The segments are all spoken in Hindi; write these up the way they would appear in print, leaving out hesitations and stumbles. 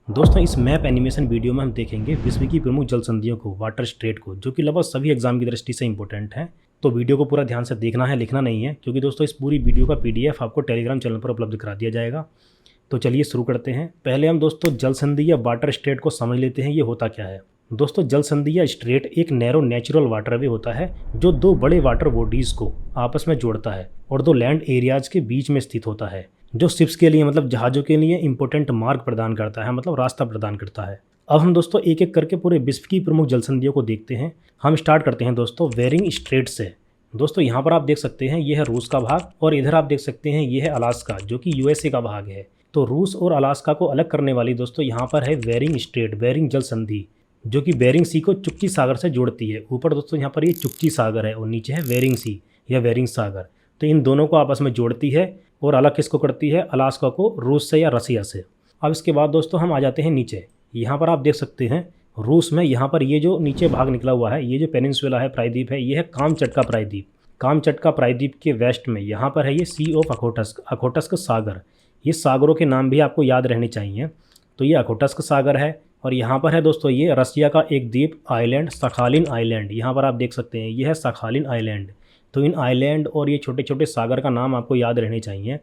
दोस्तों इस मैप एनिमेशन वीडियो में हम देखेंगे विश्व की प्रमुख जल संधियों को, वाटर स्ट्रेट को, जो कि लगभग सभी एग्जाम की दृष्टि से इंपॉर्टेंट है। तो वीडियो को पूरा ध्यान से देखना है, लिखना नहीं है, क्योंकि दोस्तों इस पूरी वीडियो का पीडीएफ आपको टेलीग्राम चैनल पर उपलब्ध करा दिया जाएगा। तो चलिए शुरू करते हैं। पहले हम दोस्तों जल संधि या वाटर स्ट्रेट को समझ लेते हैं, ये होता क्या है। दोस्तों जल संधि या स्ट्रेट एक नैरो नेचुरल वाटरवे होता है जो दो बड़े वाटर बॉडीज को आपस में जोड़ता है और दो लैंड एरियाज के बीच में स्थित होता है, जो शिप्स के लिए मतलब जहाज़ों के लिए इंपॉर्टेंट मार्ग प्रदान करता है, मतलब रास्ता प्रदान करता है। अब हम दोस्तों एक एक करके पूरे विश्व की प्रमुख जल संधियों को देखते हैं। हम स्टार्ट करते हैं दोस्तों बेरिंग स्ट्रेट से। दोस्तों यहाँ पर आप देख सकते हैं ये है रूस का भाग और इधर आप देख सकते हैं ये है अलास्का, जो कि यूएसए का भाग है। तो रूस और अलास्का को अलग करने वाली दोस्तों यहाँ पर है बेरिंग स्ट्रेट, बेरिंग जल संधि, जो कि बेरिंग सी को चुक्की सागर से जोड़ती है। ऊपर दोस्तों यहाँ पर ये चुक्की सागर है और नीचे है बेरिंग सी या बेरिंग सागर। तो इन दोनों को आपस में जोड़ती है और अलग किसको करती है, अलास्का को रूस से या रसिया से। अब इसके बाद दोस्तों हम आ जाते हैं नीचे। यहाँ पर आप देख सकते हैं रूस में यहाँ पर ये जो नीचे भाग निकला हुआ है, ये जो पेनिनसुला है, प्रायद्वीप है, ये है कामचटका प्रायद्वीप। कामचटका प्रायद्वीप के वेस्ट में यहाँ पर है ये सी ऑफ अखोटस्क, अखोटस्क सागर। ये सागरों के नाम भी आपको याद रहने चाहिए। तो ये अखोटस्क सागर है और यहाँ पर है दोस्तों ये रसिया का एक द्वीप आइलैंड, सखालिन आइलैंड। यहाँ पर आप देख सकते हैं ये है सखालिन आइलैंड। तो इन आइलैंड और ये छोटे छोटे सागर का नाम आपको याद रहने चाहिए।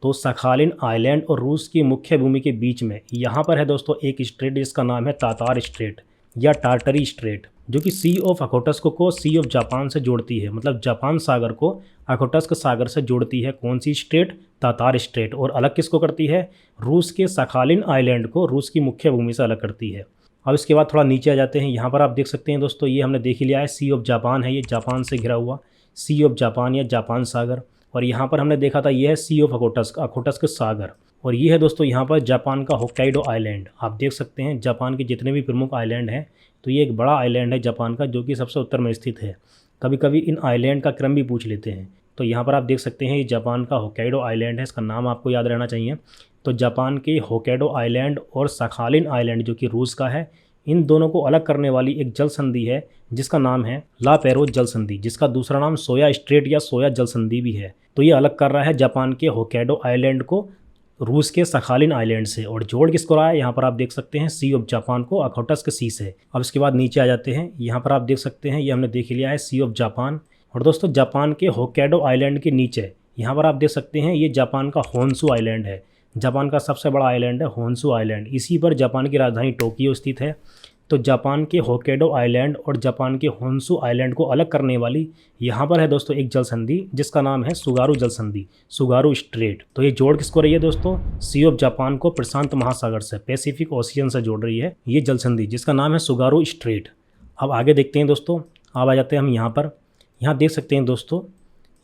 तो सखालिन आइलैंड और रूस की मुख्य भूमि के बीच में यहाँ पर है दोस्तों एक स्ट्रेट जिसका नाम है तातार स्ट्रेट या टार्टरी स्ट्रेट, जो कि सी ऑफ अखोटस्क को सी ऑफ जापान से जोड़ती है, मतलब जापान सागर को अखोटस्क सागर से जोड़ती है। कौन सी स्ट्रेट? Tatar straight. और अलग किसको करती है? रूस के सखालिन आइलैंड को रूस की मुख्य भूमि से अलग करती है। अब इसके बाद थोड़ा नीचे आ जाते हैं। यहाँ पर आप देख सकते हैं दोस्तों ये हमने देख ही लिया है, सी ऑफ जापान है, ये जापान से घिरा हुआ सी ऑफ जापान या जापान सागर। और यहाँ पर हमने देखा था ये है सी ऑफ अखोटस्क, अखोटस्क सागर। और ये है दोस्तों यहाँ पर जापान का होक्काइडो आइलैंड। आप देख सकते हैं जापान के जितने भी प्रमुख आइलैंड हैं, तो ये एक बड़ा आइलैंड है जापान का, जो कि सबसे उत्तर में स्थित है। कभी कभी इन आइलैंड का क्रम भी पूछ लेते हैं। तो यहाँ पर आप देख सकते हैं ये जापान का होक्काइडो आइलैंड है, इसका नाम आपको याद रहना चाहिए। तो जापान के होक्काइडो आइलैंड और सखालिन आइलैंड जो कि रूस का है, इन दोनों को अलग करने वाली एक जल संधि है जिसका नाम है ला पेरोज जल संधि, जिसका दूसरा नाम सोया स्ट्रेट या सोया जल संधि भी है। तो ये अलग कर रहा है जापान के होक्काइडो आइलैंड को रूस के सखालिन आइलैंड से, और जोड़ किसको रहा है, यहाँ पर आप देख सकते हैं सी ऑफ जापान को अखोटस्क सी से। अब इसके बाद नीचे आ जाते हैं। यहाँ पर आप देख सकते हैं ये हमने देख लिया है सी ऑफ जापान। और दोस्तों जापान के होक्काइडो आइलैंड के नीचे यहाँ पर आप देख सकते हैं ये जापान का होन्शु आइलैंड है। जापान का सबसे बड़ा आइलैंड है होन्शु आइलैंड। इसी पर जापान की राजधानी टोक्यो स्थित है। तो जापान के होक्काइडो आइलैंड और जापान के होन्शु आइलैंड को अलग करने वाली यहाँ पर है दोस्तों एक जल संधि जिसका नाम है सुगारू जल संधि, सुगारू स्ट्रेट। तो ये जोड़ किसको रही है दोस्तों? सी ऑफ जापान को प्रशांत महासागर से, पैसिफिक ओशियन से जोड़ रही है ये जल संधि जिसका नाम है सुगारू स्ट्रेट। अब आगे देखते हैं दोस्तों। अब आ जाते हैं हम यहाँ पर। यहाँ देख सकते हैं दोस्तों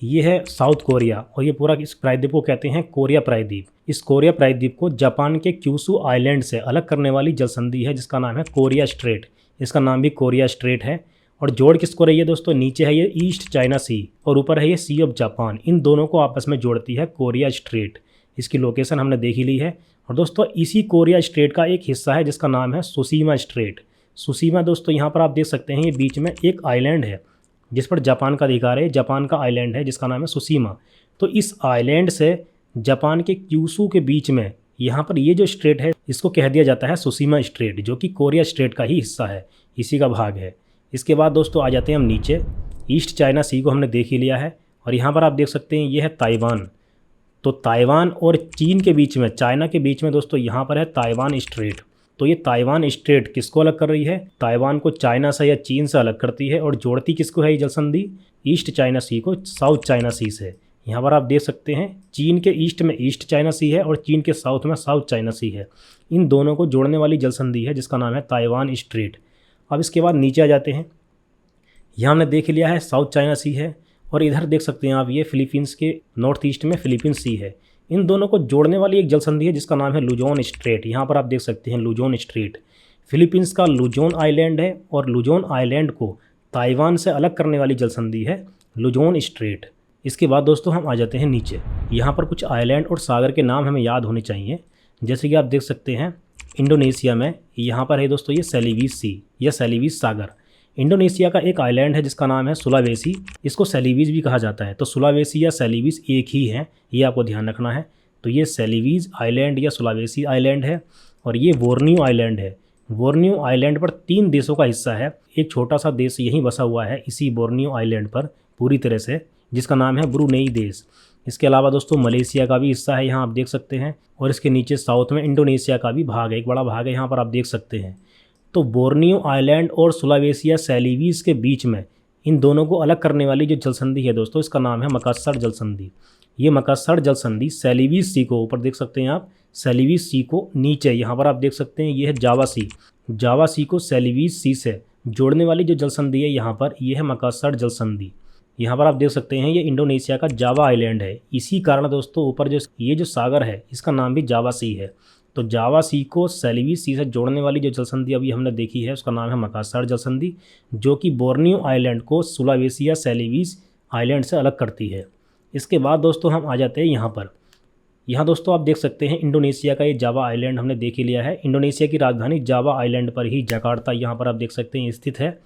ये है साउथ कोरिया और ये पूरा इस प्रायद्वीप को कहते हैं कोरिया प्रायद्वीप। इस कोरिया प्रायद्वीप को जापान के क्यूशु आइलैंड से अलग करने वाली जल संधि है जिसका नाम है कोरिया स्ट्रेट। इसका नाम भी कोरिया स्ट्रेट है। और जोड़ किसको रही है दोस्तों? नीचे है ये ईस्ट चाइना सी और ऊपर है ये सी ऑफ जापान। इन दोनों को आपस में जोड़ती है कोरिया स्ट्रेट। इसकी लोकेशन हमने देख ही ली है। और दोस्तों इसी कोरिया स्ट्रेट का एक हिस्सा है जिसका नाम है सुशीमा स्ट्रेट। सुशीमा दोस्तों यहाँ पर आप देख सकते हैं ये बीच में एक आइलैंड है जिस पर जापान का अधिकार है। जापान का आइलैंड है जिसका नाम है सुशीमा। तो इस आइलैंड से जापान के क्यूशु के बीच में यहाँ पर ये जो स्ट्रेट है इसको कह दिया जाता है सुशीमा स्ट्रेट, जो कि कोरिया स्ट्रेट का ही हिस्सा है, इसी का भाग है। इसके बाद दोस्तों आ जाते हैं हम नीचे। ईस्ट चाइना सी को हमने देख ही लिया है और यहाँ पर आप देख सकते हैं ये है ताइवान। तो ताइवान और चीन के बीच में, चाइना के बीच में दोस्तों यहाँ पर है ताइवान स्ट्रेट। तो ये ताइवान स्ट्रेट किसको अलग कर रही है? ताइवान को चाइना से या चीन से अलग करती है। और जोड़ती किसको है ये जल संधि? ईस्ट चाइना सी को साउथ चाइना सी से। यहाँ पर आप देख सकते हैं चीन के ईस्ट में ईस्ट चाइना सी है और चीन के साउथ में साउथ चाइना सी है। इन दोनों को जोड़ने वाली जल संधि है जिसका नाम है ताइवान स्ट्रेट। अब इसके बाद नीचे आ जाते हैं। यहाँ हमने देख लिया है साउथ चाइना सी है और इधर देख सकते हैं आप ये फिलीपींस के नॉर्थ ईस्ट में फिलीपींस सी है। इन दोनों को जोड़ने वाली एक जल संधि है जिसका नाम है लुजोन स्ट्रेट। यहाँ पर आप देख सकते हैं लुजोन स्ट्रेट। फिलीपींस का लुजोन आइलैंड है और लुजोन आइलैंड को ताइवान से अलग करने वाली जल संधि है लुजोन स्ट्रेट। इसके बाद दोस्तों हम आ जाते हैं नीचे। यहाँ पर कुछ आइलैंड और सागर के नाम हमें याद होने चाहिए। जैसे कि आप देख सकते हैं इंडोनेशिया में यहाँ पर है दोस्तों ये सेलिवीस सी या सेलिवीस सागर। इंडोनेशिया का एक आइलैंड है जिसका नाम है सुलावेसी। इसको सेलिवीज भी कहा जाता है। तो सुलावेसी या सेलिवीज एक ही है, ये आपको ध्यान रखना है। तो ये सेलिवीज आइलैंड या सुलावेसी आइलैंड है। और ये बोर्नियो आइलैंड है। बोर्नियो आइलैंड पर 3 देशों का हिस्सा है। एक छोटा सा देश यहीं बसा हुआ है इसी बोर्नियो आइलैंड पर पूरी तरह से, जिसका नाम है ब्रुनेई देश। इसके अलावा दोस्तों मलेशिया का भी हिस्सा है, यहाँ आप देख सकते हैं। और इसके नीचे साउथ में इंडोनेशिया का भी भाग है, एक बड़ा भाग है, यहाँ पर आप देख सकते हैं। तो बोर्नियो आइलैंड और सुलावेसिया सेलिवीज के बीच में इन दोनों को अलग करने वाली जो जल संधि है दोस्तों, इसका नाम है मकासर जल संधि। ये मकासर जल संधि सेलिवीज सी को ऊपर देख सकते हैं आप, सेलिवीज सी को नीचे यहाँ पर आप देख सकते हैं, ये है जावा सी। जावा सी को सेलिवीज सी से जोड़ने वाली जो जल संधि है यहाँ पर, ये है मकासर जल संधि। यहाँ पर आप देख सकते हैं ये इंडोनेशिया का जावा आइलैंड है। इसी कारण दोस्तों ऊपर जो ये जो सागर है इसका नाम भी जावा सी है। तो जावा सी को सेलिवीज सी से जोड़ने वाली जो जल संधि अभी हमने देखी है उसका नाम है मकासर जल संधि, जो कि बोर्नियो आइलैंड को सुलावेसिया सेलिवीज आइलैंड से अलग करती है। इसके बाद दोस्तों हम आ जाते हैं यहाँ पर। यहाँ दोस्तों आप देख सकते हैं इंडोनेशिया का ये जावा आइलैंड हमने देख ही लिया है। इंडोनेशिया की राजधानी जावा आइलैंड पर ही जकार्ता यहाँ पर आप देख सकते हैं स्थित है।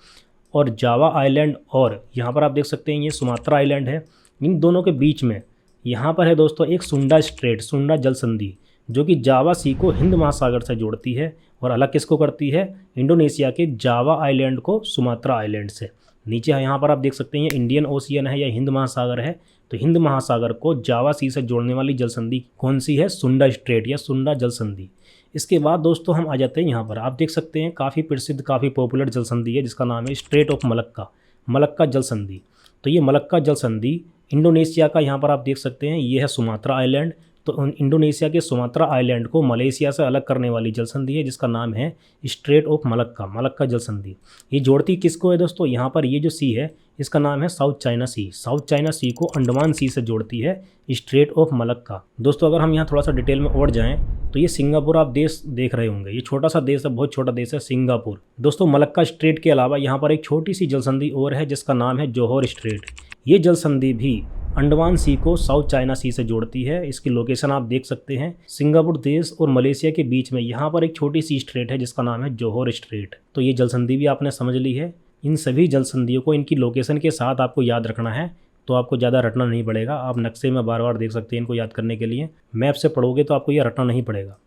और जावा आइलैंड और यहाँ पर आप देख सकते हैं ये सुमात्रा आइलैंड है। इन दोनों के बीच में यहाँ पर है दोस्तों एक सुंडा स्ट्रेट, सुंडा जल संधि, जो कि जावा सी को हिंद महासागर से जोड़ती है और अलग किसको करती है, इंडोनेशिया के जावा आइलैंड को सुमात्रा आइलैंड से। नीचे यहाँ पर आप देख सकते हैं ये इंडियन ओशियन है या हिंद महासागर है। तो हिंद महासागर को जावा सी से जोड़ने वाली जल संधि कौन सी है, सुंडा स्ट्रेट या सुंडा जल संधि। इसके बाद दोस्तों हम आ जाते हैं यहाँ पर, आप देख सकते हैं काफ़ी प्रसिद्ध काफ़ी पॉपुलर जल संधि है जिसका नाम है स्ट्रेट ऑफ मलक्का, मलक्का जल संधि। तो ये मलक्का जल संधि इंडोनेशिया का यहाँ पर आप देख सकते हैं ये है सुमात्रा आइलैंड। तो इंडोनेशिया के सुमात्रा आइलैंड को मलेशिया से अलग करने वाली जल संधि है जिसका नाम है स्ट्रेट ऑफ मलक्का, मलक्का जल संधि। ये जोड़ती किसको है दोस्तों, यहाँ पर ये जो सी है इसका नाम है साउथ चाइना सी। साउथ चाइना सी को अंडमान सी से जोड़ती है स्ट्रेट ऑफ मलक्का। दोस्तों अगर हम यहाँ थोड़ा सा डिटेल में और जाएँ तो ये सिंगापुर आप देश देख रहे होंगे, ये छोटा सा देश है, बहुत छोटा देश है सिंगापुर। दोस्तों मलक्का स्ट्रेट के अलावा यहाँ पर एक छोटी सी जल संधि और है जिसका नाम है जोहोर स्ट्रेट। ये जल संधि भी अंडमान सी को साउथ चाइना सी से जोड़ती है। इसकी लोकेशन आप देख सकते हैं सिंगापुर देश और मलेशिया के बीच में यहाँ पर एक छोटी सी स्ट्रेट है जिसका नाम है जोहोर स्ट्रेट। तो ये जल संधि भी आपने समझ ली है। इन सभी जल संधियों को इनकी लोकेशन के साथ आपको याद रखना है, तो आपको ज़्यादा रटना नहीं पड़ेगा। आप नक्शे में बार बार देख सकते हैं इनको याद करने के लिए, मैप से पढ़ोगे तो आपको यह रटना नहीं पड़ेगा।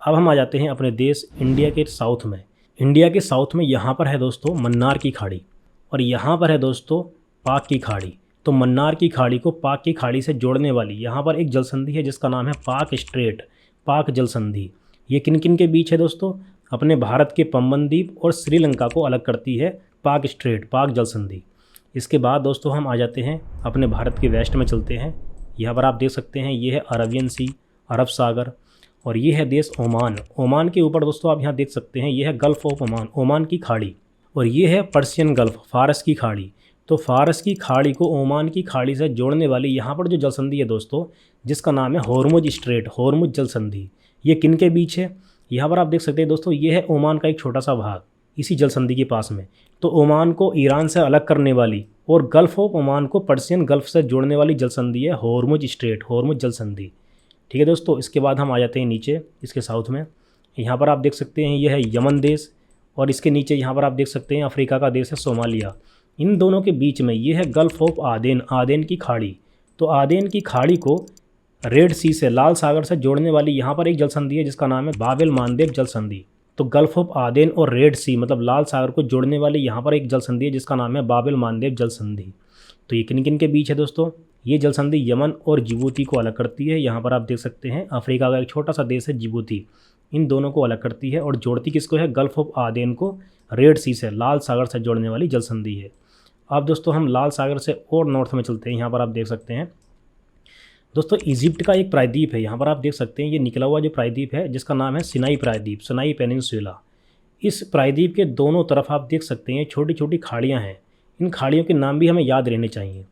अब हम आ जाते हैं अपने देश इंडिया के साउथ में। इंडिया के साउथ में यहाँ पर है दोस्तों मन्नार की खाड़ी और यहाँ पर है दोस्तों पाक की खाड़ी। तो मन्नार की खाड़ी को पाक की खाड़ी से जोड़ने वाली यहाँ पर एक जल संधि है जिसका नाम है पाक स्ट्रेट, पाक जल संधि। ये किन किन के बीच है दोस्तों, अपने भारत के पंबन द्वीप और श्रीलंका को अलग करती है पाक स्ट्रेट, पाक जल संधि। इसके बाद दोस्तों हम आ जाते हैं अपने भारत के वेस्ट में चलते हैं। यहाँ पर आप देख सकते हैं ये है अरबियन सी, अरब सागर, और ये है देश ओमान। ओमान के ऊपर दोस्तों आप यहाँ देख सकते हैं ये है गल्फ ऑफ ओमान, ओमान की खाड़ी, और ये है पर्शियन गल्फ, फारस की खाड़ी। तो फारस की खाड़ी को ओमान की खाड़ी से जोड़ने वाली यहाँ पर जो जल संधि है दोस्तों जिसका नाम है होर्मुज स्ट्रेट, होर्मुज जल संधि। ये किन के बीच है, यहाँ पर आप देख सकते हैं दोस्तों ये है ओमान का एक छोटा सा भाग इसी जल संधि के पास में। तो ओमान को ईरान से अलग करने वाली और गल्फ ऑफ ओमान को पर्शियन गल्फ से जोड़ने वाली जल संधि है होर्मुज स्ट्रेट, होर्मुज जल संधि। ठीक है दोस्तों, इसके बाद हम आ जाते हैं नीचे इसके साउथ में। यहाँ पर आप देख सकते हैं ये है यमन देश, और इसके नीचे यहाँ पर आप देख सकते हैं अफ्रीका का देश है सोमालिया। इन दोनों के बीच में ये है गल्फ ऑफ आदेन, आदेन की खाड़ी। तो आदेन की खाड़ी को रेड सी से, लाल सागर से जोड़ने वाली यहाँ पर एक जल संधि है जिसका नाम है बाब एल मांदेब जल संधि। तो गल्फ ऑफ आदेन और रेड सी मतलब लाल सागर को जोड़ने वाली यहाँ पर एक जल संधि है जिसका नाम है बाब एल मांदेब जल संधि। तो ये किन किन के बीच है दोस्तों, ये जल संधि यमन और जिबूती को अलग करती है। यहाँ पर आप देख सकते हैं अफ्रीका का एक छोटा सा देश है जिबूती, इन दोनों को अलग करती है, और जोड़ती किसको है, गल्फ ऑफ आदेन को रेड सी से, लाल सागर से जोड़ने वाली जल संधि है। अब दोस्तों हम लाल सागर से और नॉर्थ में चलते हैं। यहाँ पर आप देख सकते हैं दोस्तों इजिप्ट का एक प्रायद्वीप है, यहाँ पर आप देख सकते हैं ये निकला हुआ जो प्रायद्वीप है जिसका नाम है सिनाई प्रायद्वीप, सिनाई पेनिनसुला। इस प्रायद्वीप के दोनों तरफ आप देख सकते हैं छोटी छोटी खाड़ियाँ हैं। इन खाड़ियों के नाम भी हमें याद रहने चाहिए।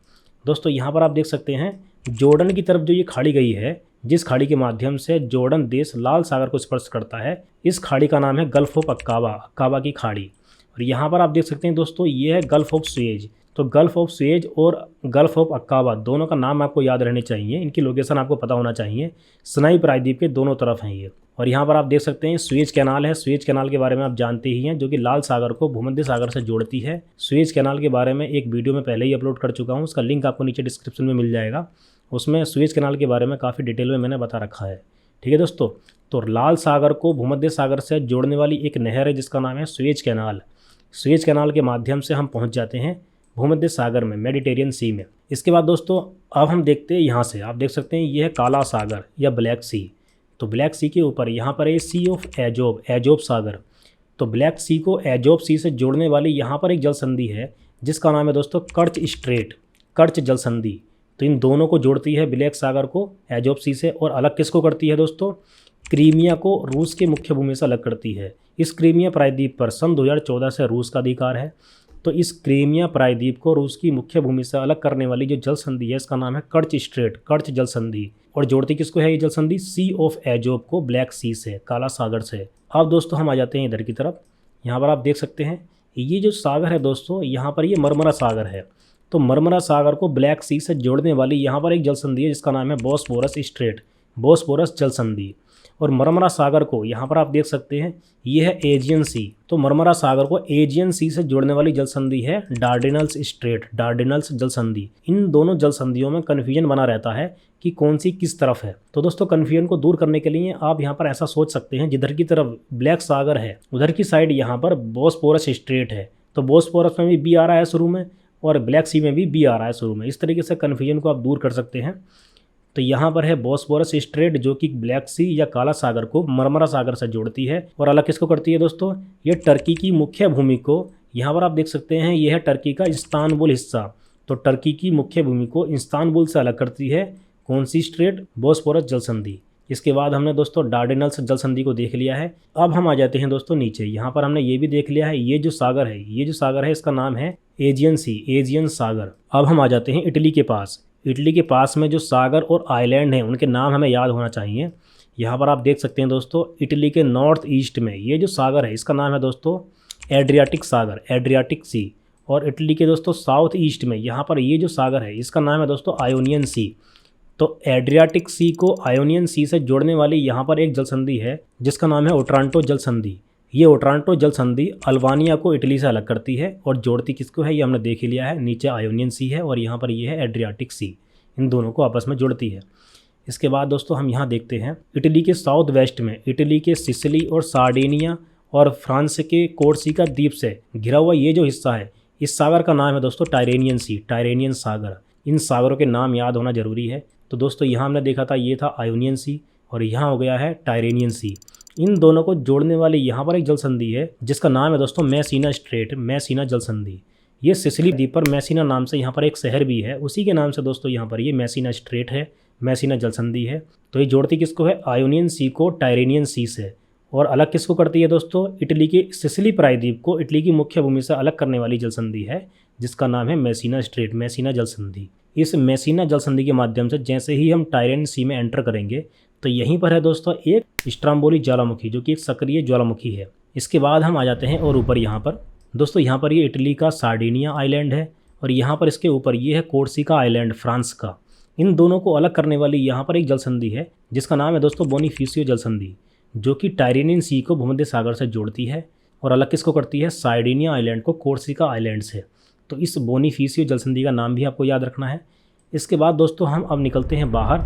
दोस्तों यहाँ पर आप देख सकते हैं जॉर्डन की तरफ जो ये खाड़ी गई है, जिस खाड़ी के माध्यम से जॉर्डन देश लाल सागर को स्पर्श करता है, इस खाड़ी का नाम है गल्फ ऑफ अक्काबा, अक्काबा की खाड़ी। और यहाँ पर आप देख सकते हैं दोस्तों ये है गल्फ ऑफ सुएज। तो गल्फ ऑफ सुएज और गल्फ ऑफ अक्काबा दोनों का नाम आपको याद रहने चाहिए, इनकी लोकेशन आपको पता होना चाहिए। सिनाई प्रायद्वीप के दोनों तरफ हैं ये। और यहाँ पर आप देख सकते हैं सुएज कैनाल है, सुएज कैनाल के बारे में आप जानते ही हैं, जो कि लाल सागर को भूमध्य सागर से जोड़ती है। सुएज कैनाल के बारे में एक वीडियो में पहले ही अपलोड कर चुका हूँ, उसका लिंक आपको नीचे डिस्क्रिप्शन में मिल जाएगा। उसमें सुएज कैनाल के बारे में काफ़ी डिटेल में मैंने बता रखा है। ठीक है दोस्तों। तो लाल सागर को भूमध्य सागर से जोड़ने वाली एक नहर है जिसका नाम है सुएज कैनाल। सुएज कैनाल के माध्यम से हम पहुंच जाते हैं भूमध्य सागर में, मेडिटेरियन सी में। इसके बाद दोस्तों अब हम देखते हैं यहाँ से, आप देख सकते हैं ये है काला सागर या ब्लैक सी। तो ब्लैक सी के ऊपर यहाँ पर है सी ऑफ एजोब, एजोब सागर। तो ब्लैक सी को एजोब सी से जोड़ने वाली यहाँ पर एक जल संधि है जिसका नाम है दोस्तों कर्च स्ट्रेट, कर्च जल संधि। तो इन दोनों को जोड़ती है ब्लैक सागर को एजोब सी से, और अलग किसको करती है दोस्तों, क्रीमिया को रूस के मुख्य भूमि से अलग करती है। इस क्रीमिया प्रायद्वीप पर सन 2014 से रूस का अधिकार है। तो इस क्रीमिया प्रायद्वीप को रूस की मुख्य भूमि से अलग करने वाली जो जल संधि है इसका नाम है कर्च स्ट्रेट, कर्च जल संधि। और जोड़ती किसको है ये जल संधि, सी ऑफ एजोब को ब्लैक सी से, काला सागर से। अब दोस्तों हम आ जाते हैं इधर की तरफ। यहाँ पर आप देख सकते हैं ये जो सागर है दोस्तों, यहाँ पर ये मरमरा सागर है। तो मरमरा सागर को ब्लैक सी से जोड़ने वाली यहाँ पर एक जल संधि है जिसका नाम है बॉस्फोरस स्ट्रेट, बॉस्फोरस जल संधि। और मरमरा सागर को यहाँ पर आप देख सकते हैं ये है एजियन सी। तो मरमरा सागर को एजियन सी से जोड़ने वाली जल संधि है डार्डेनल्स स्ट्रेट, डार्डेनल्स जल संधि। इन दोनों जल संधियों में कन्फ्यूजन बना रहता है कि कौन सी किस तरफ है। तो दोस्तों कन्फ्यूजन को दूर करने के लिए आप यहाँ पर ऐसा सोच सकते हैं, जिधर की तरफ ब्लैक सागर है उधर की साइड यहाँ पर बॉस्फोरस स्ट्रेट है। तो बॉस्फोरस में भी बी आ रहा है शुरू में और ब्लैक सी में भी बी आ रहा है शुरू में। इस तरीके से कन्फ्यूजन को आप दूर कर सकते हैं। तो यहाँ पर है बॉस्फोरस स्ट्रेट जो कि ब्लैक सी या काला सागर को मरमरा सागर से जोड़ती है। और अलग किसको करती है दोस्तों, ये टर्की की मुख्य भूमि को, यहाँ पर आप देख सकते हैं ये है टर्की का इस्तांबुल हिस्सा। तो टर्की की मुख्य भूमि को इस्तांबुल से अलग करती है कौन सी स्ट्रेट, बॉस्फोरस जल संधि। इसके बाद हमने दोस्तों डार्डेनल्स जल संधि को देख लिया है। अब हम आ जाते हैं दोस्तों नीचे। यहाँ पर हमने ये भी देख लिया है ये जो सागर है, ये जो सागर है इसका नाम है एजियन सी, एजियन सागर। अब हम आ जाते हैं इटली के पास। इटली के पास में जो सागर और आइलैंड हैं उनके नाम हमें याद होना चाहिए। यहाँ पर आप देख सकते हैं दोस्तों इटली के नॉर्थ ईस्ट में ये जो सागर है इसका नाम है दोस्तों एड्रियाटिक सागर, एड्रियाटिक सी। और इटली के दोस्तों साउथ ईस्ट में यहाँ पर ये जो सागर है इसका नाम है दोस्तों आयोनियन सी। तो एड्रियाटिक सी को आयोनियन सी से जोड़ने वाली यहाँ पर एक जल संधि है जिसका नाम है ओट्रांटो जल संधि। ये ओट्रांटो जल संधि अल्बानिया को इटली से अलग करती है और जोड़ती किसको है ये हमने देख ही लिया है, नीचे आयोनियन सी है और यहाँ पर ये है एड्रियाटिक सी। इन दोनों को आपस में जोड़ती है। इसके बाद दोस्तों हम यहाँ देखते हैं इटली के साउथ वेस्ट में इटली के सिसिली और सार्डिनिया और फ्रांस के कोर्सिका द्वीप से घिरा हुआ ये जो हिस्सा है इस सागर का नाम है दोस्तों टायरेनियन सी, टायरेनियन सागर। इन सागरों के नाम याद होना जरूरी है। तो दोस्तों यहाँ हमने देखा था ये था आयोनियन सी और यहाँ हो गया है टायरेनियन सी। इन दोनों को जोड़ने वाली यहाँ पर एक जल संधि है जिसका नाम है दोस्तों मैसीना स्ट्रेट, मैसीना जल संधि। ये सिसिली द्वीप पर मैसीना नाम से यहाँ पर एक शहर भी है, उसी के नाम से दोस्तों यहाँ पर ये मैसीना स्ट्रेट है, मैसीना जल संधि है। तो ये जोड़ती किसको है, आयोनियन सी को टायरेनियन सी से। और अलग किसको करती है दोस्तों, इटली के सिसिली प्रायद्वीप को इटली की मुख्य भूमि से अलग करने वाली जल संधि है जिसका नाम है मैसीना स्ट्रेट, मैसीना जल संधि। इस मैसीना जल संधि के माध्यम से जैसे ही हम टायरेनियन सी में एंटर करेंगे तो यहीं पर है दोस्तों एक स्ट्राम्बोली ज्वालामुखी जो कि एक सक्रिय ज्वालामुखी है। इसके बाद हम आ जाते हैं और ऊपर यहाँ पर दोस्तों, यहाँ पर ये इटली का सार्डिनिया आइलैंड है और यहाँ पर इसके ऊपर ये है कोर्सिका आइलैंड फ्रांस का। इन दोनों को अलग करने वाली यहाँ पर एक जल संधि है जिसका नाम है दोस्तों बोनीफिसियो जल संधि, जो कि टायरेनियन सी को भूमध्य सागर से जोड़ती है और अलग किसको करती है, सार्डिनिया आइलैंड को कोर्सिका आइलैंड से। तो इस बोनीफिसियो जल संधि का नाम भी आपको याद रखना है। इसके बाद दोस्तों हम अब निकलते हैं बाहर,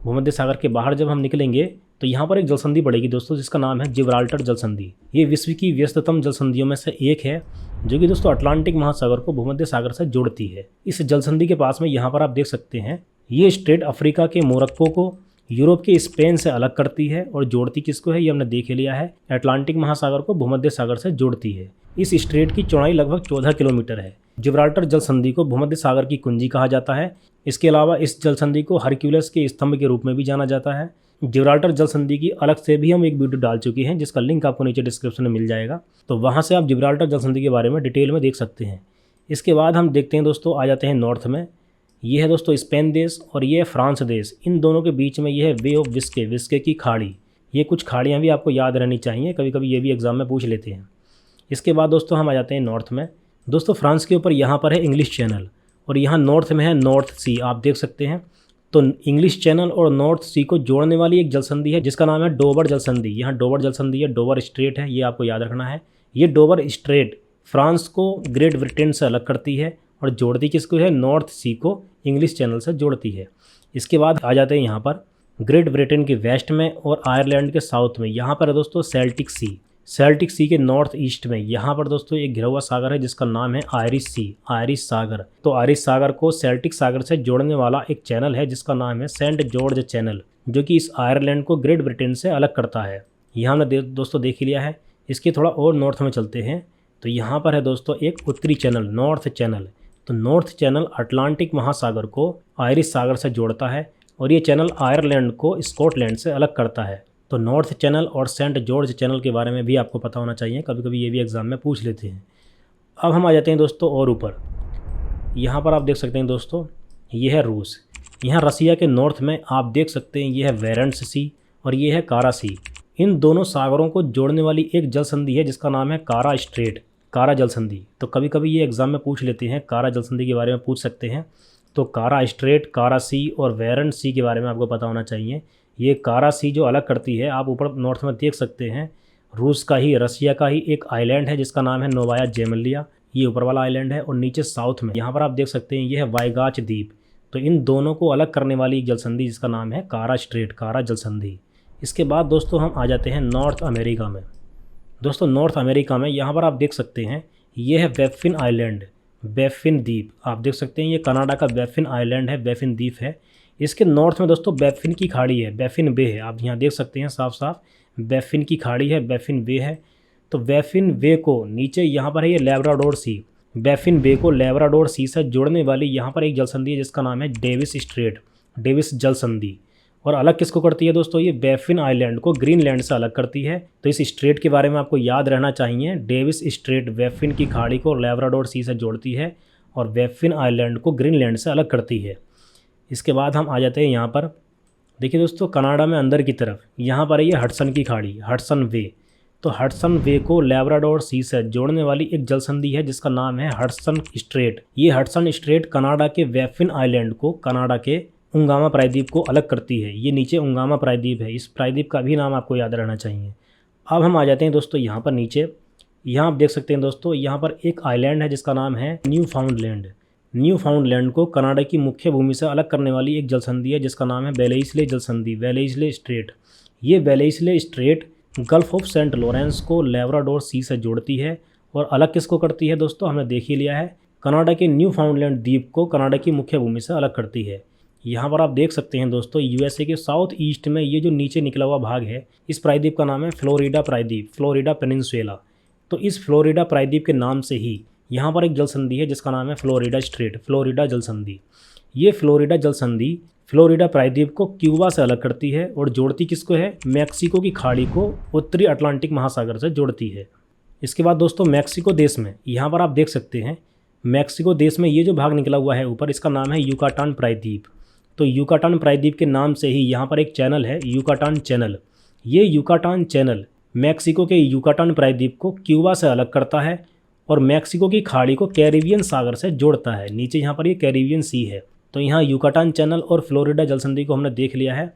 भूमध्य सागर के बाहर जब हम निकलेंगे तो यहाँ पर एक जल संधि पड़ेगी दोस्तों जिसका नाम है जिब्राल्टर जल संधि। ये विश्व की व्यस्ततम जल संधियों में से एक है जो कि दोस्तों अटलांटिक महासागर को भूमध्य सागर से जोड़ती है। इस जल संधि के पास में यहाँ पर आप देख सकते हैं ये स्ट्रेट अफ्रीका के मोरक्को को यूरोप के स्पेन से अलग करती है और जोड़ती किसको है ये हमने देख लिया है, अटलांटिक महासागर को भूमध्य सागर से जोड़ती है। इस स्ट्रेट की चौड़ाई लगभग 14 किलोमीटर है। जिब्राल्टर जल संधि को भूमध्य सागर की कुंजी कहा जाता है। इसके अलावा इस जल संधि को हरक्यूलस के स्तंभ के रूप में भी जाना जाता है। जिब्राल्टर जल संधि की अलग से भी हम एक वीडियो डाल चुके हैं जिसका लिंक आपको नीचे डिस्क्रिप्शन में मिल जाएगा, तो वहाँ से आप जिब्राल्टर जल संधि के बारे में डिटेल में देख सकते हैं। इसके बाद हम देखते हैं दोस्तों, आ जाते हैं नॉर्थ में। ये है दोस्तों स्पेन देश और ये है फ्रांस देश। इन दोनों के बीच में ये है वे ऑफ विस्के, विस्के की खाड़ी। ये कुछ खाड़ियाँ भी आपको याद रहनी चाहिए, कभी कभी ये भी एग्जाम में पूछ लेते हैं। इसके बाद दोस्तों हम आ जाते हैं नॉर्थ में। दोस्तों फ्रांस के ऊपर यहाँ पर है इंग्लिश चैनल और यहाँ नॉर्थ में है नॉर्थ सी, आप देख सकते हैं। तो इंग्लिश चैनल और नॉर्थ सी को जोड़ने वाली एक जल संधि है जिसका नाम है डोवर जल संधि। यहाँ डोवर जल संधि है, डोवर स्ट्रेट है, ये आपको याद रखना है। ये डोवर स्ट्रेट फ्रांस को ग्रेट ब्रिटेन से अलग करती है और जोड़ती किसको है, नॉर्थ सी को इंग्लिश चैनल से जोड़ती है। इसके बाद आ जाते हैं यहाँ पर ग्रेट ब्रिटेन के वेस्ट में और आयरलैंड के साउथ में यहाँ पर है दोस्तों सेल्टिक सी। सेल्टिक सी के नॉर्थ ईस्ट में यहाँ पर दोस्तों एक घिरा हुआ सागर है जिसका नाम है आयरिश सी, आयरिश सागर। तो आयरिश सागर को सेल्टिक सागर से जोड़ने वाला एक चैनल है जिसका नाम है सेंट जॉर्ज चैनल, जो कि इस आयरलैंड को ग्रेट ब्रिटेन से अलग करता है। यहाँ हमने दोस्तों देख लिया है। इसके थोड़ा और नॉर्थ में चलते हैं तो यहाँ पर है दोस्तों एक उत्तरी चैनल, नॉर्थ चैनल। तो नॉर्थ चैनल अटलांटिक महासागर को आयरिश सागर से जोड़ता है और ये चैनल आयरलैंड को स्कॉटलैंड से अलग करता है। तो नॉर्थ चैनल और सेंट जॉर्ज चैनल के बारे में भी आपको पता होना चाहिए, कभी कभी ये भी एग्जाम में पूछ लेते हैं। अब हम आ जाते हैं दोस्तों और ऊपर। यहाँ पर आप देख सकते हैं दोस्तों ये है रूस। यहाँ रसिया के नॉर्थ में आप देख सकते हैं ये है वेरेंट्स सी और ये है कारा सी। इन दोनों सागरों को जोड़ने वाली एक जल संधि है जिसका नाम है कारा स्ट्रेट, कारा जल संधि। तो कभी कभी ये एग्जाम में पूछ लेते हैं, कारा जल संधि के बारे में पूछ सकते हैं। तो कारा स्ट्रेट, कारा सी और वेरेंट सी के बारे में आपको पता होना चाहिए। ये कारा सी जो अलग करती है, आप ऊपर नॉर्थ में देख सकते हैं रूस का ही, रसिया का ही एक आइलैंड है जिसका नाम है नोवाया जेमलिया, ये ऊपर वाला आइलैंड है। और नीचे साउथ में यहाँ पर आप देख सकते हैं ये है वाइगाच द्वीप। तो इन दोनों को अलग करने वाली एक जल संधि जिसका नाम है कारा स्ट्रेट, कारा जल संधि। इसके बाद दोस्तों हम आ जाते हैं नॉर्थ अमेरिका में। दोस्तों नॉर्थ अमेरिका में यहाँ पर आप देख सकते हैं ये है बैफिन आइलैंड, बैफिन द्वीप। आप देख सकते हैं ये कनाडा का बैफिन आइलैंड है, बैफिन द्वीप है। इसके नॉर्थ में दोस्तों बैफिन की खाड़ी है, बैफिन बे है। आप यहाँ देख सकते हैं साफ साफ बैफिन की खाड़ी है, बैफिन बे है। तो बैफिन बे को नीचे यहाँ पर है ये लैब्राडोर सी, बैफिन बे को लैब्राडोर सी से जोड़ने वाली यहाँ पर एक जल संधि है जिसका नाम है डेविस स्ट्रेट, डेविस जल संधि। और अलग किसको करती है दोस्तों, ये बैफिन आइलैंड को ग्रीनलैंड से अलग करती है। तो इस स्ट्रेट के बारे में आपको याद रहना चाहिए, डेविस स्ट्रेट बैफिन की खाड़ी को लैब्राडोर सी से जोड़ती है और बैफिन आइलैंड को ग्रीनलैंड से अलग करती है। इसके बाद हम आ जाते हैं यहाँ पर, देखिए दोस्तों कनाडा में अंदर की तरफ यहाँ पर है ये हडसन की खाड़ी, हडसन वे। तो हडसन वे को लैब्राडोर सी से जोड़ने वाली एक जल संधि है जिसका नाम है हडसन स्ट्रेट। ये हडसन स्ट्रेट कनाडा के बैफिन आइलैंड को कनाडा के उंगामा प्रायद्वीप को अलग करती है। ये नीचे उंगामा प्रायद्वीप है, इस प्रायद्वीप का भी नाम आपको याद रहना चाहिए। अब हम आ जाते हैं दोस्तों यहाँ पर नीचे, यहाँ आप देख सकते हैं दोस्तों यहाँ पर एक आइलैंड है जिसका नाम है न्यू फाउंडलैंड। न्यू फाउंडलैंड को कनाडा की मुख्य भूमि से अलग करने वाली एक जल संधि है जिसका नाम है वेलेइस्ले जल संधि, वेलेइस्ले स्ट्रेट। ये Belle Isle Strait Gulf of Saint Lawrence को लैब्राडोर सी से जोड़ती है और अलग किसको करती है दोस्तों, हमने देख ही लिया है, कनाडा के न्यू फाउंडलैंड द्वीप को कनाडा की मुख्य भूमि से अलग करती है। यहाँ पर आप देख सकते हैं दोस्तों यूएसए के साउथ ईस्ट में ये जो नीचे निकला हुआ भाग है, इस प्रायद्वीप का नाम है फ्लोरिडा प्रायद्वीप, फ्लोरिडा पेनिनसुला। तो इस फ्लोरिडा प्रायद्वीप के नाम से ही यहाँ पर एक जल संधि है जिसका नाम है फ्लोरिडा स्ट्रेट, फ्लोरिडा जल संधि। ये फ्लोरिडा जल संधि फ्लोरिडा प्रायद्वीप को क्यूबा से अलग करती है और जोड़ती किसको है, मैक्सिको की खाड़ी को उत्तरी अटलांटिक महासागर से जोड़ती है। इसके बाद दोस्तों मैक्सिको देश में यहाँ पर आप देख सकते हैं मैक्सिको देश में ये जो भाग निकला हुआ है ऊपर, इसका नाम है युकाटान प्रायद्वीप। तो युकाटान प्रायद्वीप के नाम से ही यहाँ पर एक चैनल है युकाटान चैनल। ये युकाटान चैनल मैक्सिको के युकाटान प्रायद्वीप को क्यूबा से अलग करता है और मैक्सिको की खाड़ी को कैरिबियन सागर से जोड़ता है। नीचे यहाँ पर ये कैरिबियन सी है। तो यहाँ युकाटान चैनल और फ्लोरिडा जल संधि को हमने देख लिया है।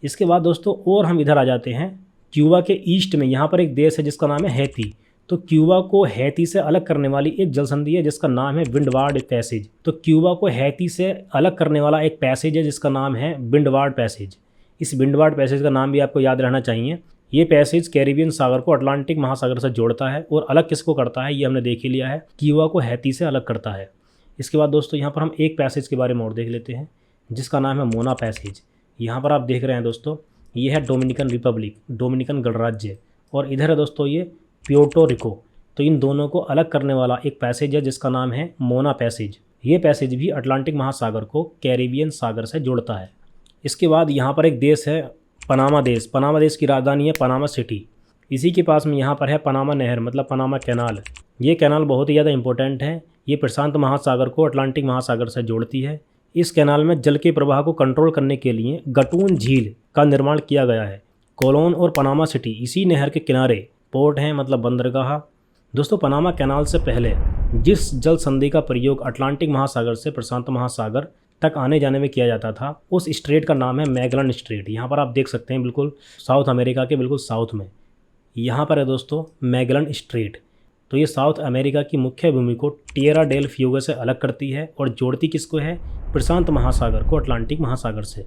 इसके बाद दोस्तों और हम इधर आ जाते हैं, क्यूबा के ईस्ट में यहाँ पर एक देश है जिसका नाम है हैती। तो क्यूबा को हैती से अलग करने वाली एक जल संधि है जिसका नाम है विंडवार्ड पैसेज। तो क्यूबा को हैती से अलग करने वाला एक पैसेज है जिसका नाम है विंडवार्ड पैसेज। इस विंडवार्ड पैसेज का नाम भी आपको याद रहना चाहिए। ये पैसेज कैरिबियन सागर को अटलांटिक महासागर से जोड़ता है और अलग किसको करता है ये हमने देख ही लिया है, क्यूबा को हैती से अलग करता है। इसके बाद दोस्तों यहाँ पर हम एक पैसेज के बारे में और देख लेते हैं जिसका नाम है मोना पैसेज। यहाँ पर आप देख रहे हैं दोस्तों ये है डोमिनिकन रिपब्लिक, डोमिनिकन गणराज्य, और इधर है दोस्तों ये प्योर्टो रिको। तो इन दोनों को अलग करने वाला एक पैसेज है जिसका नाम है मोना पैसेज। ये पैसेज भी अटलांटिक महासागर को कैरिबियन सागर से जोड़ता है। इसके बाद यहाँ पर एक देश है पनामा देश। पनामा देश की राजधानी है पनामा सिटी। इसी के पास में यहाँ पर है पनामा नहर, मतलब पनामा कैनाल। ये कैनाल बहुत ही ज़्यादा इंपॉर्टेंट है। ये प्रशांत महासागर को अटलांटिक महासागर से जोड़ती है। इस कैनाल में जल के प्रवाह को कंट्रोल करने के लिए गटून झील का निर्माण किया गया है। कोलोन और पनामा सिटी इसी नहर के किनारे पोर्ट हैं, मतलब बंदरगाह। दोस्तों पनामा कैनाल से पहले जिस जल संधि का प्रयोग अटलांटिक महासागर से प्रशांत महासागर तक आने जाने में किया जाता था, उस स्ट्रेट का नाम है मैगलन स्ट्रेट। यहाँ पर आप देख सकते हैं बिल्कुल साउथ अमेरिका के बिल्कुल साउथ में यहाँ पर है दोस्तों मैगलन स्ट्रेट। तो ये साउथ अमेरिका की मुख्य भूमि को टिएरा डेल फ्यूगो से अलग करती है और जोड़ती किसको है, प्रशांत महासागर को अटलांटिक महासागर से।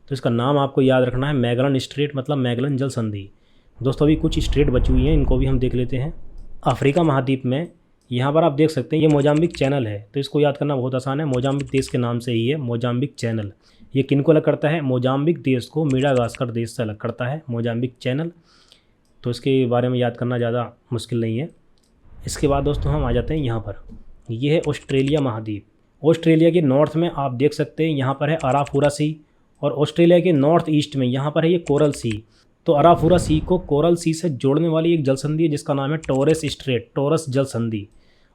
तो इसका नाम आपको याद रखना है मैगलन स्ट्रेट, मतलब मैगलन जल संधि। दोस्तों अभी कुछ स्ट्रेट बची हुई हैं, इनको भी हम देख लेते हैं। अफ्रीका महाद्वीप में यहाँ पर आप देख सकते हैं ये मोजाम्बिक चैनल है, तो इसको याद करना बहुत आसान है। मोजाम्बिक देश के नाम से ही है मोजाम्बिक चैनल। ये किन को अलग करता है? मोजाम्बिक देश को मेडागास्कर देश से अलग करता है मोजाम्बिक चैनल। तो इसके बारे में याद करना ज़्यादा मुश्किल नहीं है। इसके बाद दोस्तों हम आ जाते हैं यहाँ पर, ये है ऑस्ट्रेलिया महाद्वीप। ऑस्ट्रेलिया के नॉर्थ में आप देख सकते हैं यहाँ पर है अराफुरा सी, और ऑस्ट्रेलिया के नॉर्थ ईस्ट में यहाँ पर है ये कोरल सी। तो अराफुरा सी को कोरल सी से जोड़ने वाली एक जल संधि है जिसका नाम है टॉरस स्ट्रेट, टॉरस जल संधि।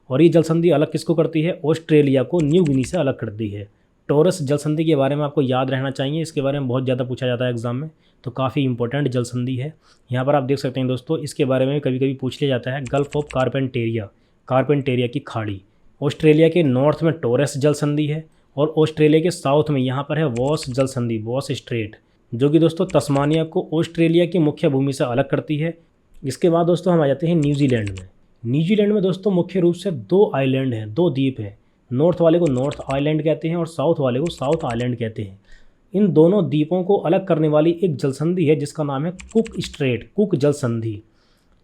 और ये जल संधि अलग किसको करती है? ऑस्ट्रेलिया को न्यू गिनी से अलग करती है। टॉरस जल संधि के बारे में आपको याद रहना चाहिए, इसके बारे में बहुत ज़्यादा पूछा जाता है एग्जाम में, तो काफ़ी इंपॉर्टेंट जल संधि है। यहाँ पर आप देख सकते हैं दोस्तों, इसके बारे में कभी कभी पूछ लिया जाता है। गल्फ ऑफ कारपेंटेरिया, कारपेंटेरिया की खाड़ी ऑस्ट्रेलिया के नॉर्थ में टॉरस जल संधि है, और ऑस्ट्रेलिया के साउथ में यहाँ पर है वॉस जल संधि, वॉस स्ट्रेट, जो कि दोस्तों तस्मानिया को ऑस्ट्रेलिया की मुख्य भूमि से अलग करती है। इसके बाद दोस्तों हम आ जाते हैं न्यूजीलैंड में। न्यूजीलैंड में दोस्तों मुख्य रूप से 2 आइलैंड हैं, 2 द्वीप हैं। नॉर्थ वाले को नॉर्थ आइलैंड कहते हैं और साउथ वाले को साउथ आइलैंड कहते हैं। इन दोनों द्वीपों को अलग करने वाली एक जल संधि है जिसका नाम है कुक स्ट्रेट, कुक जल संधि।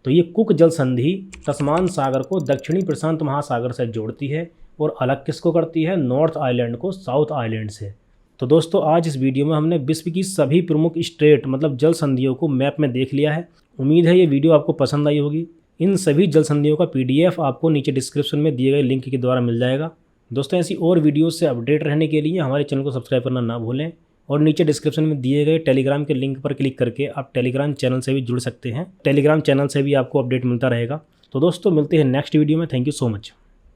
तो ये कुक जल संधि तस्मान सागर को दक्षिणी प्रशांत महासागर से जोड़ती है और अलग किसको करती है? नॉर्थ आइलैंड को साउथ आइलैंड से। तो दोस्तों आज इस वीडियो में हमने विश्व की सभी प्रमुख स्ट्रेट मतलब जल संधियों को मैप में देख लिया है। उम्मीद है ये वीडियो आपको पसंद आई होगी। इन सभी जल संधियों का PDF आपको नीचे डिस्क्रिप्शन में दिए गए लिंक के द्वारा मिल जाएगा। दोस्तों ऐसी और वीडियो से अपडेट रहने के लिए हमारे चैनल को सब्सक्राइब करना ना भूलें, और नीचे डिस्क्रिप्शन में दिए गए टेलीग्राम के लिंक पर क्लिक करके आप टेलीग्राम चैनल से भी जुड़ सकते हैं। टेलीग्राम चैनल से भी आपको अपडेट मिलता रहेगा। तो दोस्तों मिलते हैं नेक्स्ट वीडियो में। Thank you so much.